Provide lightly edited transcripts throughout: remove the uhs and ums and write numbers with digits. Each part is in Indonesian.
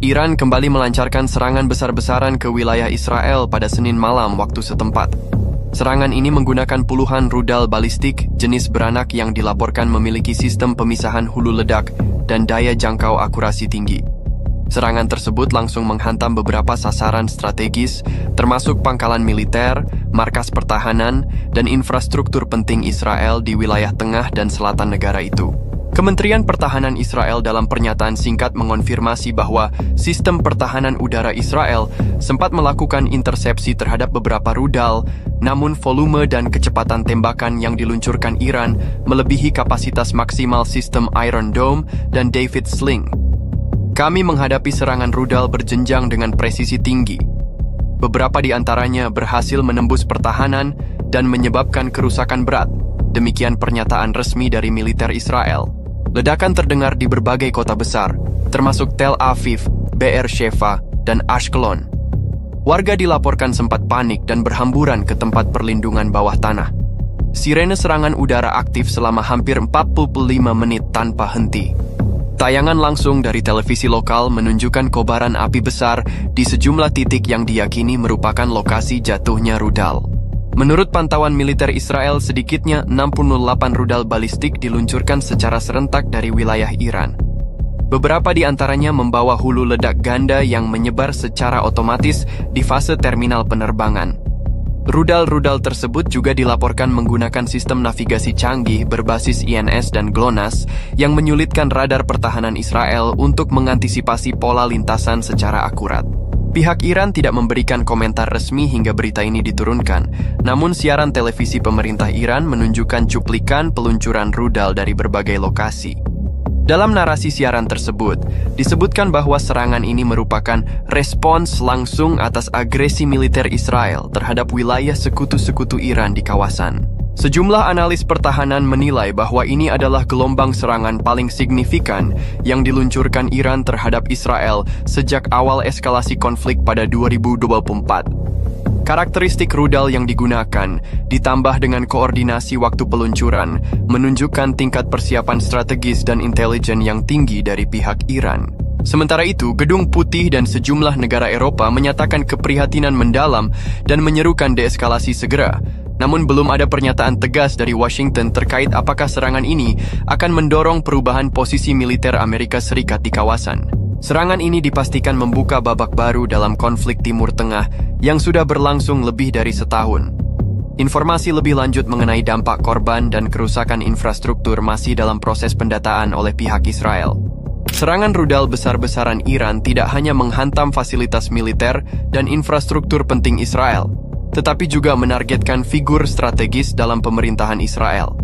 Iran kembali melancarkan serangan besar-besaran ke wilayah Israel pada Senin malam waktu setempat. Serangan ini menggunakan puluhan rudal balistik jenis beranak yang dilaporkan memiliki sistem pemisahan hulu ledak dan daya jangkau akurasi tinggi. Serangan tersebut langsung menghantam beberapa sasaran strategis, termasuk pangkalan militer, markas pertahanan, dan infrastruktur penting Israel di wilayah tengah dan selatan negara itu. Kementerian Pertahanan Israel dalam pernyataan singkat mengonfirmasi bahwa sistem pertahanan udara Israel sempat melakukan intersepsi terhadap beberapa rudal, namun volume dan kecepatan tembakan yang diluncurkan Iran melebihi kapasitas maksimal sistem Iron Dome dan David Sling. Kami menghadapi serangan rudal berjenjang dengan presisi tinggi. Beberapa di antaranya berhasil menembus pertahanan dan menyebabkan kerusakan berat. Demikian pernyataan resmi dari militer Israel. Ledakan terdengar di berbagai kota besar, termasuk Tel Aviv, Be'er-Sheva, dan Ashkelon. Warga dilaporkan sempat panik dan berhamburan ke tempat perlindungan bawah tanah. Sirene serangan udara aktif selama hampir 45 menit tanpa henti. Tayangan langsung dari televisi lokal menunjukkan kobaran api besar di sejumlah titik yang diyakini merupakan lokasi jatuhnya rudal. Menurut pantauan militer Israel, sedikitnya 68 rudal balistik diluncurkan secara serentak dari wilayah Iran. Beberapa di antaranya membawa hulu ledak ganda yang menyebar secara otomatis di fase terminal penerbangan. Rudal-rudal tersebut juga dilaporkan menggunakan sistem navigasi canggih berbasis INS dan GLONASS yang menyulitkan radar pertahanan Israel untuk mengantisipasi pola lintasan secara akurat. Pihak Iran tidak memberikan komentar resmi hingga berita ini diturunkan, namun siaran televisi pemerintah Iran menunjukkan cuplikan peluncuran rudal dari berbagai lokasi. Dalam narasi siaran tersebut, disebutkan bahwa serangan ini merupakan respons langsung atas agresi militer Israel terhadap wilayah sekutu-sekutu Iran di kawasan. Sejumlah analis pertahanan menilai bahwa ini adalah gelombang serangan paling signifikan yang diluncurkan Iran terhadap Israel sejak awal eskalasi konflik pada 2024. Karakteristik rudal yang digunakan, ditambah dengan koordinasi waktu peluncuran, menunjukkan tingkat persiapan strategis dan intelijen yang tinggi dari pihak Iran. Sementara itu, Gedung Putih dan sejumlah negara Eropa menyatakan keprihatinan mendalam dan menyerukan deeskalasi segera. Namun belum ada pernyataan tegas dari Washington terkait apakah serangan ini akan mendorong perubahan posisi militer Amerika Serikat di kawasan. Serangan ini dipastikan membuka babak baru dalam konflik Timur Tengah yang sudah berlangsung lebih dari setahun. Informasi lebih lanjut mengenai dampak korban dan kerusakan infrastruktur masih dalam proses pendataan oleh pihak Israel. Serangan rudal besar-besaran Iran tidak hanya menghantam fasilitas militer dan infrastruktur penting Israel, tetapi juga menargetkan figur strategis dalam pemerintahan Israel.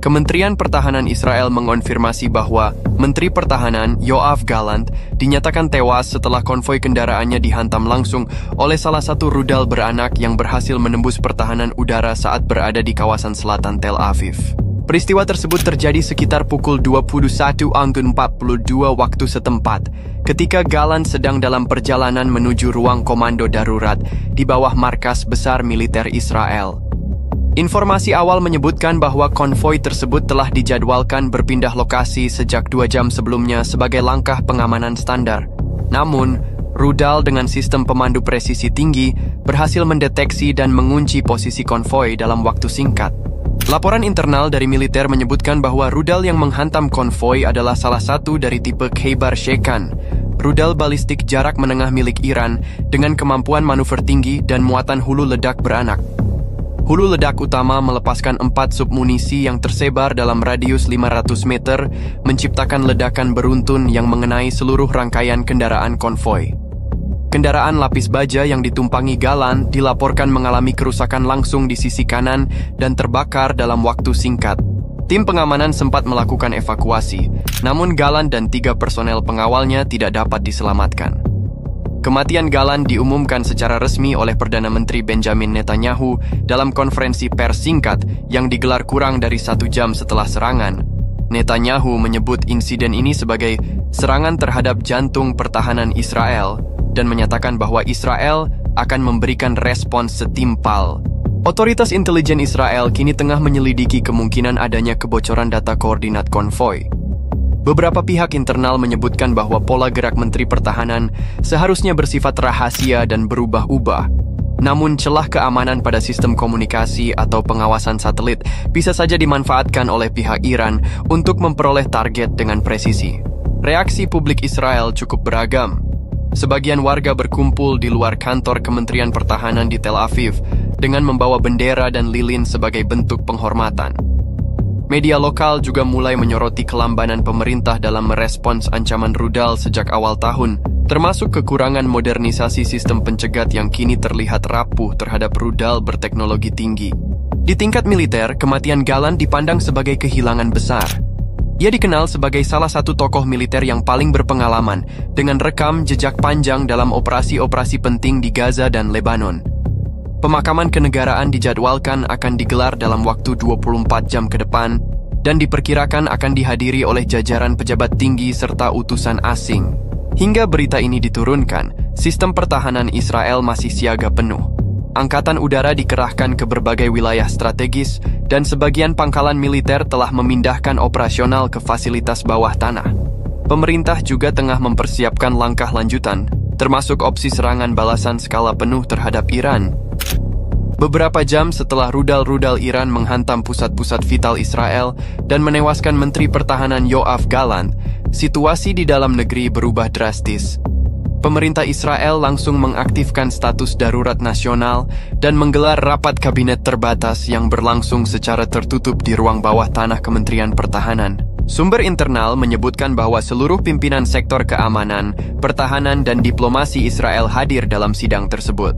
Kementerian Pertahanan Israel mengonfirmasi bahwa Menteri Pertahanan Yoav Gallant dinyatakan tewas setelah konvoi kendaraannya dihantam langsung oleh salah satu rudal beranak yang berhasil menembus pertahanan udara saat berada di kawasan selatan Tel Aviv. Peristiwa tersebut terjadi sekitar pukul 21.42 waktu setempat, ketika Gallant sedang dalam perjalanan menuju ruang komando darurat di bawah markas besar militer Israel. Informasi awal menyebutkan bahwa konvoi tersebut telah dijadwalkan berpindah lokasi sejak 2 jam sebelumnya sebagai langkah pengamanan standar. Namun, rudal dengan sistem pemandu presisi tinggi berhasil mendeteksi dan mengunci posisi konvoi dalam waktu singkat. Laporan internal dari militer menyebutkan bahwa rudal yang menghantam konvoi adalah salah satu dari tipe Khaybar Shekan, rudal balistik jarak menengah milik Iran dengan kemampuan manuver tinggi dan muatan hulu ledak beranak. Hulu ledak utama melepaskan 4 submunisi yang tersebar dalam radius 500 meter, menciptakan ledakan beruntun yang mengenai seluruh rangkaian kendaraan konvoi. Kendaraan lapis baja yang ditumpangi Gallant dilaporkan mengalami kerusakan langsung di sisi kanan dan terbakar dalam waktu singkat. Tim pengamanan sempat melakukan evakuasi, namun Gallant dan 3 personel pengawalnya tidak dapat diselamatkan. Kematian Gallant diumumkan secara resmi oleh Perdana Menteri Benjamin Netanyahu dalam konferensi pers singkat yang digelar kurang dari 1 jam setelah serangan. Netanyahu menyebut insiden ini sebagai serangan terhadap jantung pertahanan Israel dan menyatakan bahwa Israel akan memberikan respons setimpal. Otoritas intelijen Israel kini tengah menyelidiki kemungkinan adanya kebocoran data koordinat konvoi. Beberapa pihak internal menyebutkan bahwa pola gerak Menteri Pertahanan seharusnya bersifat rahasia dan berubah-ubah. Namun celah keamanan pada sistem komunikasi atau pengawasan satelit bisa saja dimanfaatkan oleh pihak Iran untuk memperoleh target dengan presisi. Reaksi publik Israel cukup beragam. Sebagian warga berkumpul di luar kantor Kementerian Pertahanan di Tel Aviv dengan membawa bendera dan lilin sebagai bentuk penghormatan. Media lokal juga mulai menyoroti kelambanan pemerintah dalam merespons ancaman rudal sejak awal tahun, termasuk kekurangan modernisasi sistem pencegat yang kini terlihat rapuh terhadap rudal berteknologi tinggi. Di tingkat militer, kematian Gallant dipandang sebagai kehilangan besar. Ia dikenal sebagai salah satu tokoh militer yang paling berpengalaman, dengan rekam jejak panjang dalam operasi-operasi penting di Gaza dan Lebanon. Pemakaman kenegaraan dijadwalkan akan digelar dalam waktu 24 jam ke depan dan diperkirakan akan dihadiri oleh jajaran pejabat tinggi serta utusan asing. Hingga berita ini diturunkan, sistem pertahanan Israel masih siaga penuh. Angkatan udara dikerahkan ke berbagai wilayah strategis dan sebagian pangkalan militer telah memindahkan operasional ke fasilitas bawah tanah. Pemerintah juga tengah mempersiapkan langkah lanjutan, termasuk opsi serangan balasan skala penuh terhadap Iran. Beberapa jam setelah rudal-rudal Iran menghantam pusat-pusat vital Israel dan menewaskan Menteri Pertahanan Yoav Gallant, situasi di dalam negeri berubah drastis. Pemerintah Israel langsung mengaktifkan status darurat nasional dan menggelar rapat kabinet terbatas yang berlangsung secara tertutup di ruang bawah tanah Kementerian Pertahanan. Sumber internal menyebutkan bahwa seluruh pimpinan sektor keamanan, pertahanan, dan diplomasi Israel hadir dalam sidang tersebut.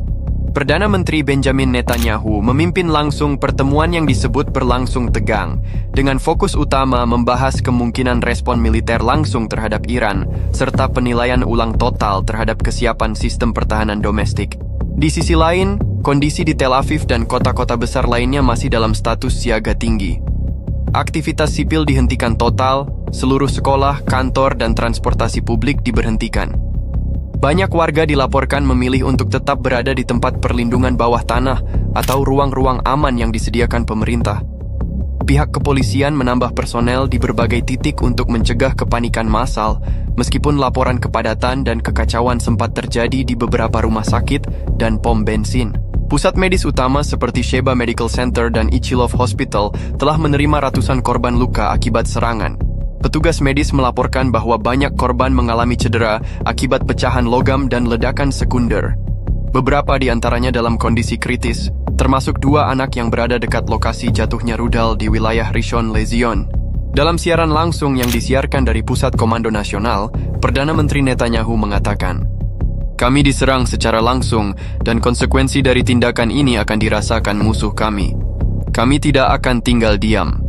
Perdana Menteri Benjamin Netanyahu memimpin langsung pertemuan yang disebut berlangsung tegang, dengan fokus utama membahas kemungkinan respon militer langsung terhadap Iran, serta penilaian ulang total terhadap kesiapan sistem pertahanan domestik. Di sisi lain, kondisi di Tel Aviv dan kota-kota besar lainnya masih dalam status siaga tinggi. Aktivitas sipil dihentikan total, seluruh sekolah, kantor, dan transportasi publik diberhentikan. Banyak warga dilaporkan memilih untuk tetap berada di tempat perlindungan bawah tanah atau ruang-ruang aman yang disediakan pemerintah. Pihak kepolisian menambah personel di berbagai titik untuk mencegah kepanikan massal, meskipun laporan kepadatan dan kekacauan sempat terjadi di beberapa rumah sakit dan pom bensin. Pusat medis utama seperti Sheba Medical Center dan Ichilov Hospital telah menerima ratusan korban luka akibat serangan. Petugas medis melaporkan bahwa banyak korban mengalami cedera akibat pecahan logam dan ledakan sekunder. Beberapa di antaranya dalam kondisi kritis, termasuk 2 anak yang berada dekat lokasi jatuhnya rudal di wilayah Rishon LeZion. Dalam siaran langsung yang disiarkan dari Pusat Komando Nasional, Perdana Menteri Netanyahu mengatakan, "Kami diserang secara langsung dan konsekuensi dari tindakan ini akan dirasakan musuh kami. Kami tidak akan tinggal diam."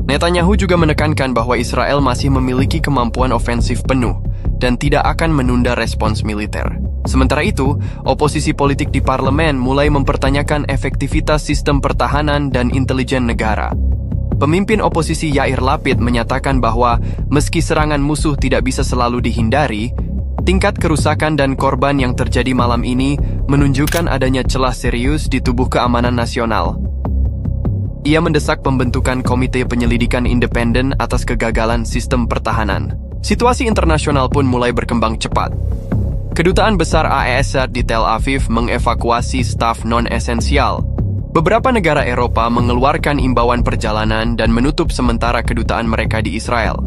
Netanyahu juga menekankan bahwa Israel masih memiliki kemampuan ofensif penuh dan tidak akan menunda respons militer. Sementara itu, oposisi politik di parlemen mulai mempertanyakan efektivitas sistem pertahanan dan intelijen negara. Pemimpin oposisi Yair Lapid menyatakan bahwa meski serangan musuh tidak bisa selalu dihindari, tingkat kerusakan dan korban yang terjadi malam ini menunjukkan adanya celah serius di tubuh keamanan nasional. Ia mendesak pembentukan komite penyelidikan independen atas kegagalan sistem pertahanan. Situasi internasional pun mulai berkembang cepat. Kedutaan Besar AES di Tel Aviv mengevakuasi staf non-esensial. Beberapa negara Eropa mengeluarkan imbauan perjalanan dan menutup sementara kedutaan mereka di Israel.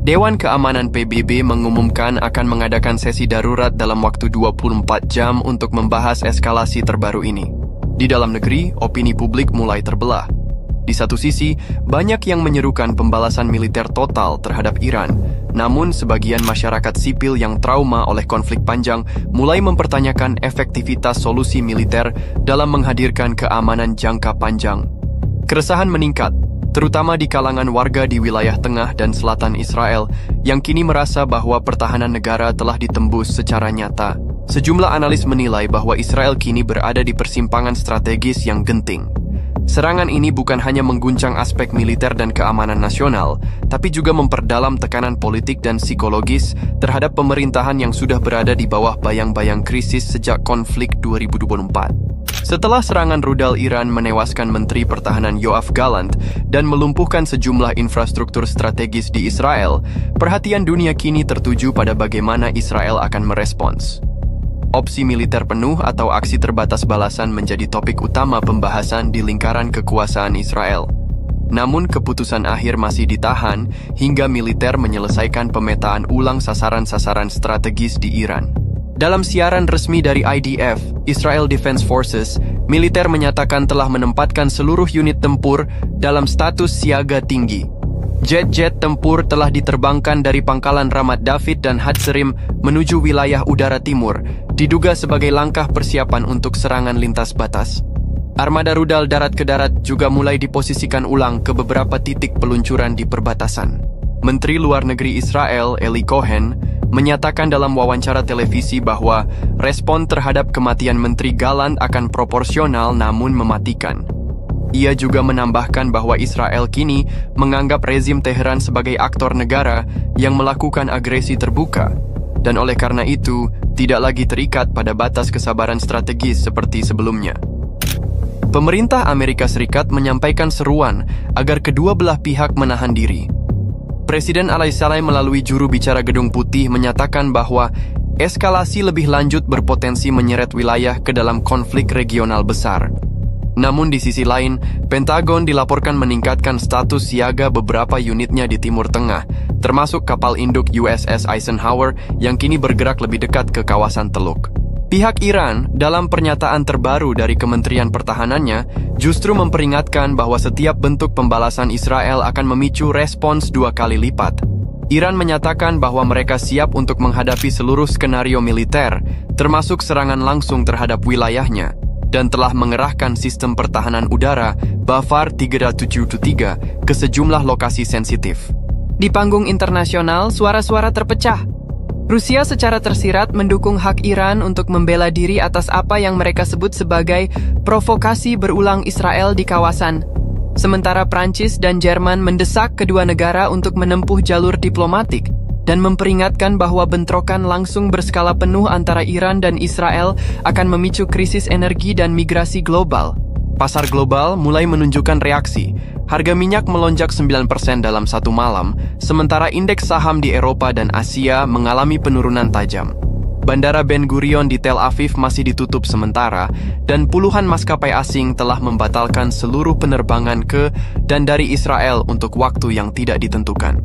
Dewan Keamanan PBB mengumumkan akan mengadakan sesi darurat dalam waktu 24 jam untuk membahas eskalasi terbaru ini. Di dalam negeri, opini publik mulai terbelah. Di satu sisi, banyak yang menyerukan pembalasan militer total terhadap Iran. Namun, sebagian masyarakat sipil yang trauma oleh konflik panjang mulai mempertanyakan efektivitas solusi militer dalam menghadirkan keamanan jangka panjang. Keresahan meningkat, terutama di kalangan warga di wilayah tengah dan selatan Israel, yang kini merasa bahwa pertahanan negara telah ditembus secara nyata. Sejumlah analis menilai bahwa Israel kini berada di persimpangan strategis yang genting. Serangan ini bukan hanya mengguncang aspek militer dan keamanan nasional, tapi juga memperdalam tekanan politik dan psikologis terhadap pemerintahan yang sudah berada di bawah bayang-bayang krisis sejak konflik 2024. Setelah serangan rudal Iran menewaskan Menteri Pertahanan Yoav Gallant dan melumpuhkan sejumlah infrastruktur strategis di Israel, perhatian dunia kini tertuju pada bagaimana Israel akan merespons. Opsi militer penuh atau aksi terbatas balasan menjadi topik utama pembahasan di lingkaran kekuasaan Israel. Namun keputusan akhir masih ditahan hingga militer menyelesaikan pemetaan ulang sasaran-sasaran strategis di Iran. Dalam siaran resmi dari IDF, Israel Defense Forces, militer menyatakan telah menempatkan seluruh unit tempur dalam status siaga tinggi. Jet-jet tempur telah diterbangkan dari pangkalan Ramat David dan Hatzerim menuju wilayah udara timur, diduga sebagai langkah persiapan untuk serangan lintas batas. Armada rudal darat ke darat juga mulai diposisikan ulang ke beberapa titik peluncuran di perbatasan. Menteri Luar Negeri Israel, Eli Cohen, menyatakan dalam wawancara televisi bahwa respon terhadap kematian Menteri Gallant akan proporsional namun mematikan. Ia juga menambahkan bahwa Israel kini menganggap rezim Teheran sebagai aktor negara yang melakukan agresi terbuka, dan oleh karena itu tidak lagi terikat pada batas kesabaran strategis seperti sebelumnya. Pemerintah Amerika Serikat menyampaikan seruan agar kedua belah pihak menahan diri. Presiden Alaihissalam melalui juru bicara Gedung Putih menyatakan bahwa eskalasi lebih lanjut berpotensi menyeret wilayah ke dalam konflik regional besar. Namun di sisi lain, Pentagon dilaporkan meningkatkan status siaga beberapa unitnya di Timur Tengah, termasuk kapal induk USS Eisenhower yang kini bergerak lebih dekat ke kawasan Teluk. Pihak Iran, dalam pernyataan terbaru dari Kementerian Pertahanannya, justru memperingatkan bahwa setiap bentuk pembalasan Israel akan memicu respons 2 kali lipat. Iran menyatakan bahwa mereka siap untuk menghadapi seluruh skenario militer, termasuk serangan langsung terhadap wilayahnya, dan telah mengerahkan sistem pertahanan udara Bafar 373 ke sejumlah lokasi sensitif. Di panggung internasional, suara-suara terpecah. Rusia secara tersirat mendukung hak Iran untuk membela diri atas apa yang mereka sebut sebagai provokasi berulang Israel di kawasan. Sementara Prancis dan Jerman mendesak kedua negara untuk menempuh jalur diplomatik dan memperingatkan bahwa bentrokan langsung berskala penuh antara Iran dan Israel akan memicu krisis energi dan migrasi global. Pasar global mulai menunjukkan reaksi. Harga minyak melonjak 9% dalam satu malam, sementara indeks saham di Eropa dan Asia mengalami penurunan tajam. Bandara Ben Gurion di Tel Aviv masih ditutup sementara, dan puluhan maskapai asing telah membatalkan seluruh penerbangan ke dan dari Israel untuk waktu yang tidak ditentukan.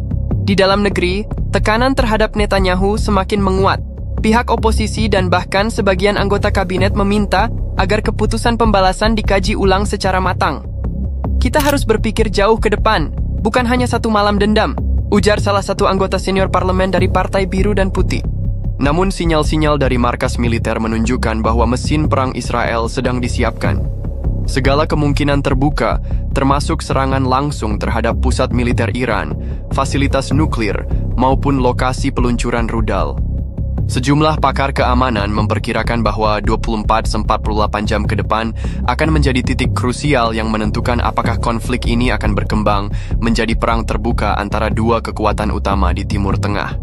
Di dalam negeri, tekanan terhadap Netanyahu semakin menguat. Pihak oposisi dan bahkan sebagian anggota kabinet meminta agar keputusan pembalasan dikaji ulang secara matang. Kita harus berpikir jauh ke depan, bukan hanya satu malam dendam, ujar salah satu anggota senior parlemen dari Partai Biru dan Putih. Namun sinyal-sinyal dari markas militer menunjukkan bahwa mesin perang Israel sedang disiapkan. Segala kemungkinan terbuka, termasuk serangan langsung terhadap pusat militer Iran, fasilitas nuklir, maupun lokasi peluncuran rudal. Sejumlah pakar keamanan memperkirakan bahwa 24-48 jam ke depan akan menjadi titik krusial yang menentukan apakah konflik ini akan berkembang menjadi perang terbuka antara dua kekuatan utama di Timur Tengah.